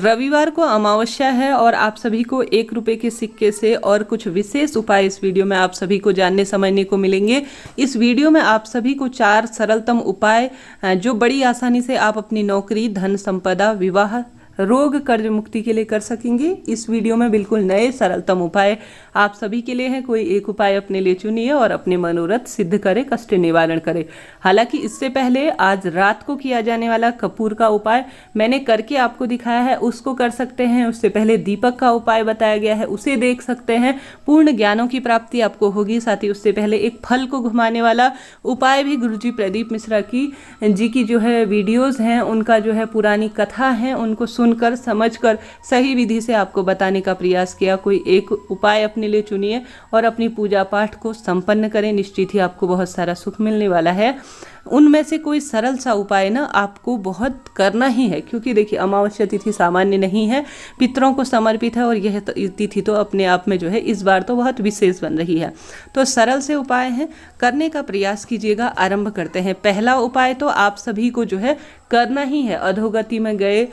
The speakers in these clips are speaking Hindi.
रविवार को अमावस्या है और आप सभी को 1 रुपए के सिक्के से और कुछ विशेष उपाय इस वीडियो में आप सभी को जानने समझने को मिलेंगे। इस वीडियो में आप सभी को 4 सरलतम उपाय जो बड़ी आसानी से आप अपनी नौकरी, धन संपदा, विवाह, रोग, कर्ज मुक्ति के लिए कर सकेंगे। इस वीडियो में बिल्कुल नए सरलतम उपाय आप सभी के लिए हैं। कोई एक उपाय अपने लिए चुनिए और अपने मनोरथ सिद्ध करे, कष्ट निवारण करे। हालांकि इससे पहले आज रात को किया जाने वाला कपूर का उपाय मैंने करके आपको दिखाया है, उसको कर सकते हैं। उससे पहले दीपक का उपाय बताया गया है, उसे देख सकते हैं। पूर्ण ज्ञानों की प्राप्ति आपको होगी। साथ ही उससे पहले एक फल को घुमाने वाला उपाय भी गुरुजी प्रदीप मिश्रा जी की जो है वीडियोज हैं, उनका जो है पुरानी कथा है, उनको सुनकर समझकर सही विधि से आपको बताने का प्रयास किया। कोई एक उपाय अपने लिए चुनिए और अपनी पूजा पाठ को संपन्न करें। निश्चित ही आपको बहुत सारा सुख मिलने वाला है। उनमें से कोई सरल सा उपाय ना आपको बहुत करना ही है, क्योंकि देखिए अमावस्या तिथि सामान्य नहीं है, पितरों को समर्पित है और यह तिथि तो अपने आप में जो है इस बार तो बहुत विशेष बन रही है। तो सरल से उपाय हैं, करने का प्रयास कीजिएगा। आरंभ करते हैं। पहला उपाय तो आप सभी को जो है करना ही है। अधोगति में गए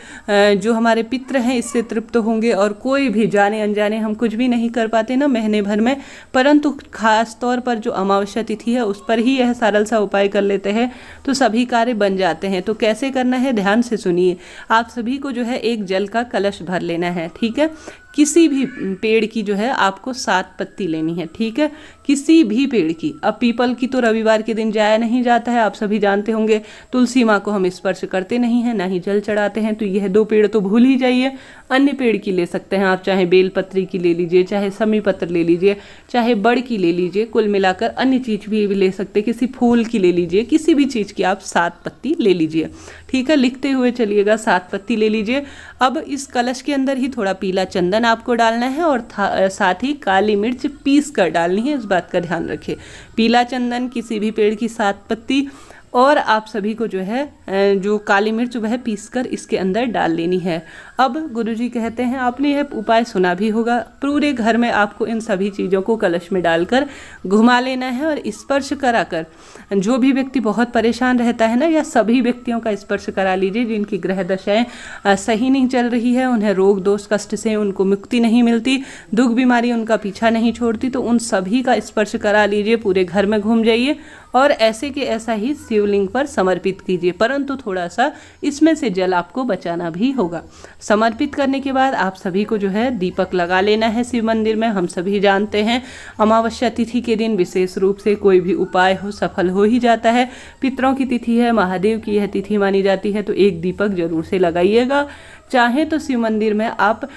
जो हमारे पितर हैं इससे तृप्त होंगे, और कोई भी जाने अनजाने हम कुछ भी नहीं कर पाते ना महीने भर में, परंतु खास तौर पर जो अमावस्या तिथि है उस पर ही यह सरल सा उपाय कर लेते हैं तो सभी कार्य बन जाते हैं। तो कैसे करना है ध्यान से सुनिए। आप सभी को जो है एक जल का कलश भर लेना है, ठीक है। किसी भी पेड़ की जो है आपको 7 पत्ती लेनी है, ठीक है। किसी भी पेड़ की। अब पीपल की तो रविवार के दिन जाया नहीं जाता है, आप सभी जानते होंगे। तुलसी माँ को हम स्पर्श करते नहीं हैं, ना ही जल चढ़ाते हैं, तो यह 2 पेड़ तो भूल ही जाइए। अन्य पेड़ की ले सकते हैं आप, चाहे बेलपत्री की ले लीजिए, चाहे समी पत्र ले लीजिए, चाहे बड़ की ले लीजिए। कुल मिलाकर अन्य चीज भी ले सकते, किसी फूल की ले लीजिए, किसी भी चीज की आप 7 पत्ती ले लीजिए, ठीक है। लिखते हुए चलिएगा, 7 पत्ती ले लीजिए। अब इस कलश के अंदर ही थोड़ा पीला चंदन आपको डालना है और साथ ही काली मिर्च पीस कर डालनी है, इस बात का ध्यान रखिए। पीला चंदन, किसी भी पेड़ की 7 पत्ती, और आप सभी को जो है जो काली मिर्च वह पीसकर इसके अंदर डाल लेनी है। अब गुरुजी कहते हैं, आपने यह उपाय सुना भी होगा, पूरे घर में आपको इन सभी चीज़ों को कलश में डालकर घुमा लेना है और स्पर्श कराकर जो भी व्यक्ति बहुत परेशान रहता है ना, या सभी व्यक्तियों का स्पर्श करा लीजिए जिनकी ग्रह दशाएं सही नहीं चल रही है, उन्हें रोग दोष कष्ट से उनको मुक्ति नहीं मिलती, दुख बीमारी उनका पीछा नहीं छोड़ती, तो उन सभी का स्पर्श करा लीजिए। पूरे घर में घूम जाइए और ऐसे के ऐसा ही शिवलिंग पर समर्पित कीजिए, परंतु थोड़ा सा इसमें से जल आपको बचाना भी होगा। समर्पित करने के बाद आप सभी को जो है दीपक लगा लेना है शिव मंदिर में। हम सभी जानते हैं अमावस्या तिथि के दिन विशेष रूप से कोई भी उपाय हो सफल हो ही जाता है। पितरों की तिथि है, महादेव की यह तिथि मानी जाती है, तो एक दीपक जरूर से लगाइएगा। चाहे तो शिव मंदिर में आप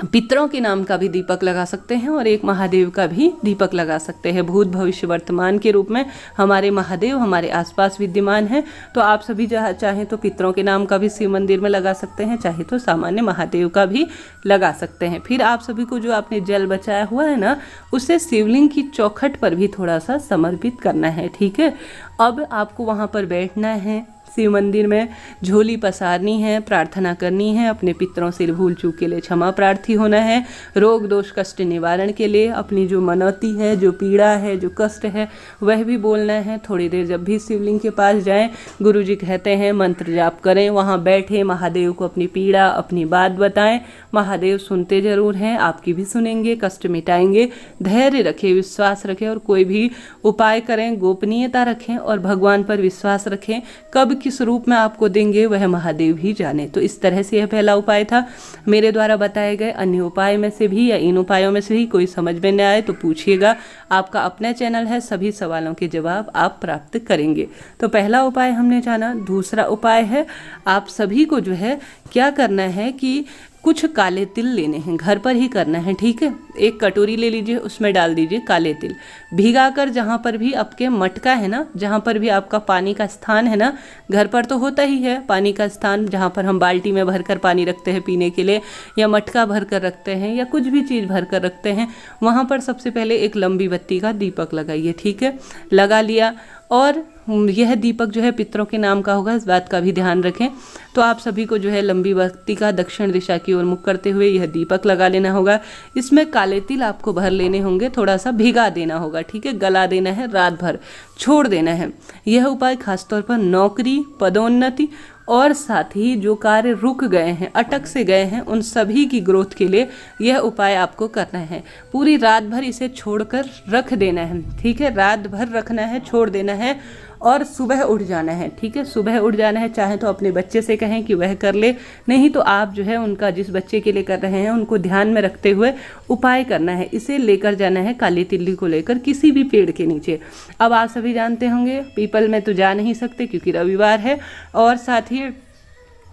पितरों के नाम का भी दीपक लगा सकते हैं और एक महादेव का भी दीपक लगा सकते हैं। भूत भविष्य वर्तमान के रूप में हमारे महादेव हमारे आसपास विद्यमान हैं, तो आप सभी चाहें तो पितरों के नाम का भी शिव मंदिर में लगा सकते हैं, चाहे तो सामान्य महादेव का भी लगा सकते हैं। फिर आप सभी को जो आपने जल बचाया हुआ है ना, उसे शिवलिंग की चौखट पर भी थोड़ा सा समर्पित करना है, ठीक है। अब आपको वहाँ पर बैठना है, शिव मंदिर में झोली पसारनी है, प्रार्थना करनी है, अपने पितरों से भूल चूक के लिए क्षमा प्रार्थी होना है, रोग दोष कष्ट निवारण के लिए अपनी जो मनौती है, जो पीड़ा है, जो कष्ट है, वह भी बोलना है। थोड़ी देर जब भी शिवलिंग के पास जाएं, गुरुजी कहते हैं मंत्र जाप करें, वहाँ बैठे महादेव को अपनी पीड़ा, अपनी बात बताएं। महादेव सुनते जरूर हैं, आपकी भी सुनेंगे, कष्ट मिटाएंगे। धैर्य रखें, विश्वास रखें और कोई भी उपाय करें गोपनीयता रखें और भगवान पर विश्वास रखें। कब किस रूप में आपको देंगे वह महादेव ही जाने। तो इस तरह से यह पहला उपाय था। मेरे द्वारा बताए गए अन्य उपाय में से भी या इन उपायों में से भी कोई समझ में न आए तो पूछिएगा, आपका अपना चैनल है, सभी सवालों के जवाब आप प्राप्त करेंगे। तो पहला उपाय हमने जाना। दूसरा उपाय है, आप सभी को जो है क्या करना है कि कुछ काले तिल लेने हैं, घर पर ही करना है, ठीक है। एक कटोरी ले लीजिए, उसमें डाल दीजिए काले तिल, भिगाकर जहाँ पर भी आपके मटका है ना, जहाँ पर भी आपका पानी का स्थान है ना, घर पर तो होता ही है पानी का स्थान, जहाँ पर हम बाल्टी में भरकर पानी रखते हैं पीने के लिए, या मटका भर कर रखते हैं, या कुछ भी चीज़ भर कर रखते हैं, वहाँ पर सबसे पहले एक लंबी बत्ती का दीपक लगाइए, ठीक है। लगा लिया, और यह दीपक जो है पितरों के नाम का होगा, इस बात का भी ध्यान रखें। तो आप सभी को जो है लंबी बत्ती का दक्षिण दिशा की ओर मुख करते हुए यह दीपक लगा लेना होगा। इसमें काले तिल आपको भर लेने होंगे, थोड़ा सा भिगा देना होगा, ठीक है। गला देना है, रात भर छोड़ देना है। यह उपाय खासतौर पर नौकरी, पदोन्नति और साथ ही जो कार्य रुक गए हैं, अटक से गए हैं, उन सभी की ग्रोथ के लिए यह उपाय आपको करना है। पूरी रात भर इसे छोड़कर रख देना है, ठीक है, रात भर रखना है, छोड़ देना है और सुबह उठ जाना है, ठीक है, सुबह उठ जाना है। चाहे तो अपने बच्चे से कहें कि वह कर ले, नहीं तो आप जो है उनका, जिस बच्चे के लिए कर रहे हैं उनको ध्यान में रखते हुए उपाय करना है। इसे लेकर जाना है काली तिल्ली को लेकर किसी भी पेड़ के नीचे। अब आप सभी जानते होंगे पीपल में तो जा नहीं सकते क्योंकि रविवार है, और साथ ही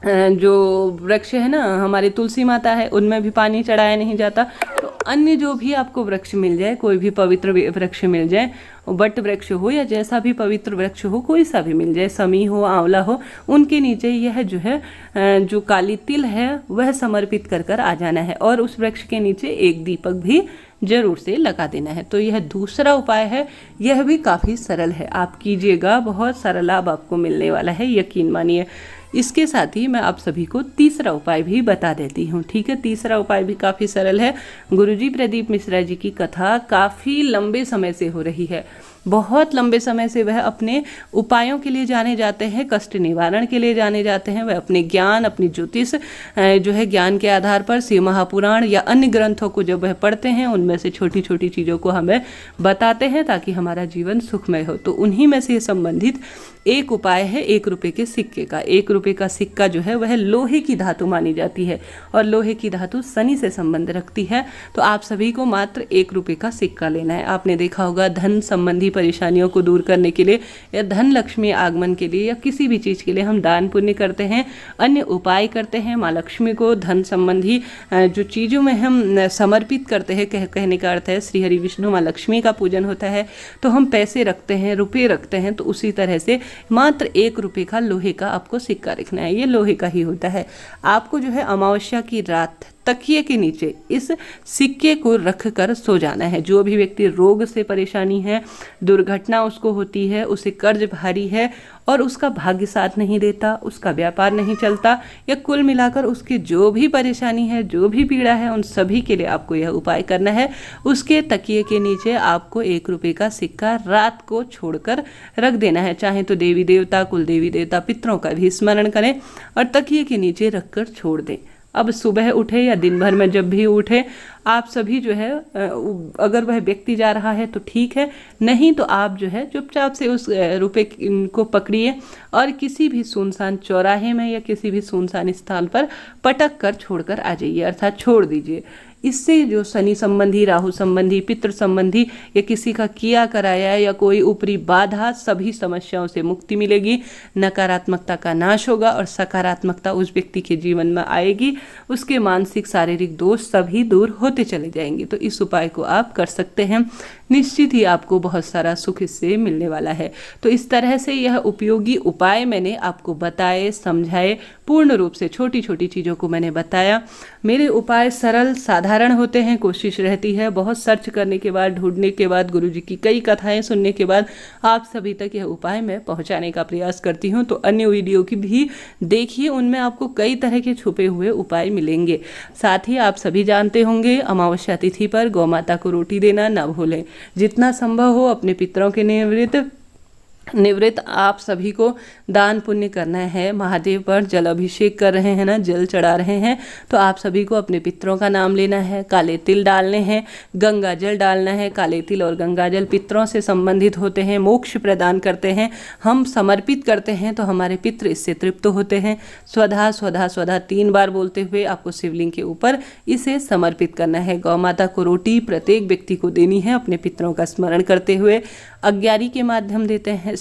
जो वृक्ष है ना हमारी तुलसी माता है, उनमें भी पानी चढ़ाया नहीं जाता। तो अन्य जो भी आपको वृक्ष मिल जाए, कोई भी पवित्र वृक्ष मिल जाए, बट वृक्ष हो या जैसा भी पवित्र वृक्ष हो, कोई सा भी मिल जाए, समी हो, आंवला हो, उनके नीचे यह जो है जो काली तिल है वह समर्पित कर कर आ जाना है और उस वृक्ष के नीचे एक दीपक भी जरूर से लगा देना है। तो यह दूसरा उपाय है, यह भी काफ़ी सरल है, आप कीजिएगा, बहुत सारा लाभ आपको मिलने वाला है, यकीन मानिए। इसके साथ ही मैं आप सभी को तीसरा उपाय भी बता देती हूँ, ठीक है। तीसरा उपाय भी काफ़ी सरल है। गुरुजी प्रदीप मिश्रा जी की कथा काफ़ी लंबे समय से हो रही है, बहुत लंबे समय से वह अपने उपायों के लिए जाने जाते हैं, कष्ट निवारण के लिए जाने जाते हैं। वह अपने ज्ञान, अपनी ज्योतिष जो है ज्ञान के आधार पर शिव महापुराण या अन्य ग्रंथों को जब वह पढ़ते हैं, उनमें से छोटी छोटी चीज़ों को हमें बताते हैं ताकि हमारा जीवन सुखमय हो। तो उन्हीं में से संबंधित एक उपाय है 1 रुपये के सिक्के का। 1 रुपये का सिक्का जो है वह लोहे की धातु मानी जाती है और लोहे की धातु शनि से संबंध रखती है। तो आप सभी को मात्र 1 रुपये का सिक्का लेना है। आपने देखा होगा धन संबंधी परेशानियों को दूर करने के लिए या धन लक्ष्मी आगमन के लिए या किसी भी चीज़ के लिए हम दान पुण्य करते हैं, अन्य उपाय करते हैं। माँ लक्ष्मी को धन संबंधी जो चीज़ों में हम समर्पित करते हैं, कहने का अर्थ है श्री हरि विष्णु माँ लक्ष्मी का पूजन होता है, तो हम पैसे रखते हैं, रुपये रखते हैं। तो उसी तरह से मात्र 1 रुपये का लोहे का आपको सिक्का रखना है, ये लोहे का ही होता है। आपको जो है अमावस्या की रात तकिए के नीचे इस सिक्के को रख कर सो जाना है। जो भी व्यक्ति रोग से परेशानी है, दुर्घटना उसको होती है, उसे कर्ज भारी है और उसका भाग्य साथ नहीं देता, उसका व्यापार नहीं चलता, या कुल मिलाकर उसकी जो भी परेशानी है, जो भी पीड़ा है, उन सभी के लिए आपको यह उपाय करना है। उसके तकिए के नीचे आपको 1 रुपये का सिक्का रात को छोड़कर रख देना है। चाहे तो देवी देवता, कुल देवी देवता, पितरों का भी स्मरण करें और तकिए के नीचे रखकर छोड़ दें। अब सुबह उठे या दिन भर में जब भी उठे, आप सभी जो है, अगर वह व्यक्ति जा रहा है तो ठीक है, नहीं तो आप जो है चुपचाप से उस रुपये को पकड़िए और किसी भी सुनसान चौराहे में या किसी भी सुनसान स्थान पर पटक कर छोड़कर आ जाइए, अर्थात छोड़ दीजिए। इससे जो शनि संबंधी, राहु संबंधी, पितृ संबंधी या किसी का किया कराया या कोई ऊपरी बाधा, सभी समस्याओं से मुक्ति मिलेगी, नकारात्मकता का नाश होगा और सकारात्मकता उस व्यक्ति के जीवन में आएगी। उसके मानसिक शारीरिक दोष सभी दूर होते चले जाएंगे। तो इस उपाय को आप कर सकते हैं, निश्चित ही आपको बहुत सारा सुख इससे मिलने वाला है। तो इस तरह से यह उपयोगी उपाय मैंने आपको बताए, समझाए, पूर्ण रूप से छोटी छोटी चीज़ों को मैंने बताया। मेरे उपाय सरल साधारण होते हैं, कोशिश रहती है बहुत सर्च करने के बाद, ढूंढने के बाद, गुरुजी की कई कथाएं सुनने के बाद आप सभी तक यह उपाय मैं पहुंचाने का प्रयास करती हूं। तो अन्य वीडियो की भी देखिए, उनमें आपको कई तरह के छुपे हुए उपाय मिलेंगे। साथ ही आप सभी जानते होंगे अमावस्या तिथि पर गौ माता को रोटी देना न भूलें। जितना संभव हो अपने पितरों के निवृत्त आप सभी को दान पुण्य करना है। महादेव पर जल अभिषेक कर रहे हैं ना, जल चढ़ा रहे हैं, तो आप सभी को अपने पितरों का नाम लेना है, काले तिल डालने हैं, गंगा जल डालना है। काले तिल और गंगा जल पितरों से संबंधित होते हैं, मोक्ष प्रदान करते हैं। हम समर्पित करते हैं तो हमारे पितृ इससे तृप्त होते हैं। स्वधा स्वधा स्वधा 3 बार बोलते हुए आपको शिवलिंग के ऊपर इसे समर्पित करना है। गौ माता को रोटी प्रत्येक व्यक्ति को देनी है अपने पितरों का स्मरण करते हुए। अग्यारी के माध्यम देते हैं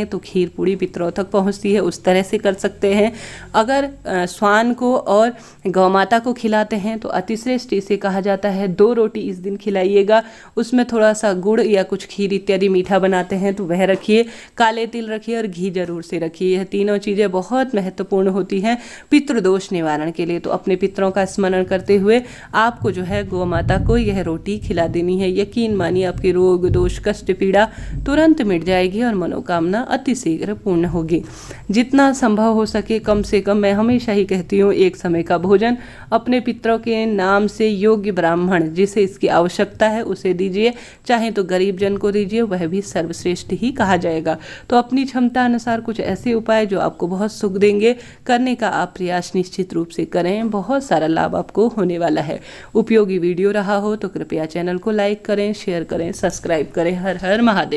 तो खीर पूड़ी पितरों तक पहुंचती है, उस तरह से कर सकते हैं। अगर स्वान को और गौ माता को खिलाते हैं तो अतिश्रेष्ठ इसे कहा जाता है। 2 रोटी इस दिन खिलाइएगा, उसमें थोड़ा सा गुड़ या कुछ खीर इत्यादि मीठा बनाते हैं तो वह रखिए, काले तिल रखिए और घी जरूर से रखिए। यह तीनों चीज़ें बहुत महत्वपूर्ण होती हैं पितृदोष निवारण के लिए। तो अपने पितरों का स्मरण करते हुए आपको जो है गौ माता को यह रोटी खिला देनी है। यकीन मानिए आपके रोग दोष कष्ट पीड़ा तुरंत मिट जाएगी और मनोकामना अतिशीघ्र पूर्ण होगी। जितना संभव हो सके कम से कम, मैं हमेशा ही कहती हूँ, एक समय का भोजन अपने पितरों के नाम से योग्य ब्राह्मण जिसे इसकी आवश्यकता है उसे दीजिए, चाहे तो गरीब जन को दीजिए, वह भी सर्वश्रेष्ठ ही कहा जाएगा। तो अपनी क्षमता अनुसार कुछ ऐसे उपाय जो आपको बहुत सुख देंगे, करने का आप प्रयास निश्चित रूप से करें, बहुत सारा लाभ आपको होने वाला है। उपयोगी वीडियो रहा हो तो कृपया चैनल को लाइक करें, शेयर करें, सब्सक्राइब करें। हर हर महादेव।